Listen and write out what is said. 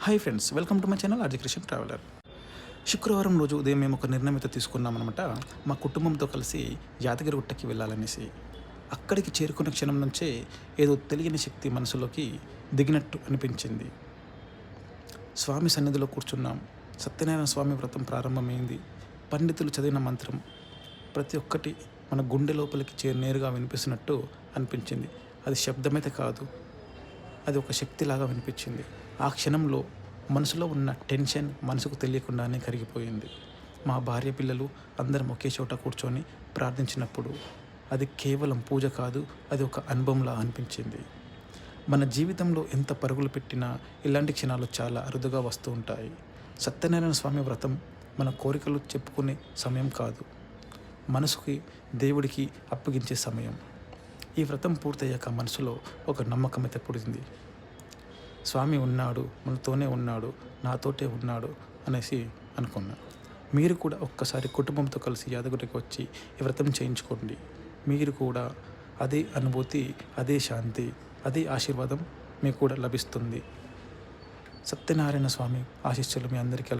Hi friends, welcome to my channel RJ Krishan traveller. శుక్రవారం రోజు ఉదయం మేము ఒక నిర్ణయం అయితే తీసుకున్నామన్నమాట. మా కుటుంబంతో కలిసి యాదగిరిగుట్టకి వెళ్ళాలనేసి. అక్కడికి చేరుకున్న క్షణం నుంచే ఏదో తెలియని శక్తి మనసులోకి దిగినట్టు అనిపించింది. స్వామి సన్నిధిలో కూర్చున్నాం. సత్యనారాయణ స్వామి వ్రతం ప్రారంభమైంది. పండితులు చదివిన మంత్రం ప్రతి ఒక్కటి మన గుండె లోపలికి నేరుగా వినిపిస్తున్నట్టు అనిపించింది. అది శబ్దమైతే కాదు, అది ఒక శక్తిలాగా వినిపించింది. ఆ క్షణంలో మనసులో ఉన్న టెన్షన్ మనసుకు తెలియకుండానే కరిగిపోయింది. మా భార్య పిల్లలు అందరం ఒకే చోట కూర్చొని ప్రార్థించినప్పుడు అది కేవలం పూజ కాదు, అది ఒక అనుభవంలా అనిపించింది. మన జీవితంలో ఎంత పరుగులు పెట్టినా ఇలాంటి క్షణాలు చాలా అరుదుగా వస్తూ ఉంటాయి. సత్యనారాయణ స్వామి వ్రతం మన కోరికలు చెప్పుకునే సమయం కాదు, మనసుకి దేవుడికి అప్పగించే సమయం. ఈ వ్రతం పూర్తయ్యాక మనసులో ఒక నమ్మకం అయితే పుడింది. స్వామి ఉన్నాడు, మనతోనే ఉన్నాడు, నాతోటే ఉన్నాడు అనేసి అనుకున్నా. మీరు కూడా ఒక్కసారి కుటుంబంతో కలిసి యాదగిరికి వచ్చి ఈ వ్రతం చేయించుకోండి. మీరు కూడా అదే అనుభూతి, అదే శాంతి, అదే ఆశీర్వాదం మీకు కూడా లభిస్తుంది. సత్యనారాయణ స్వామి ఆశీస్సులు మీ అందరికీ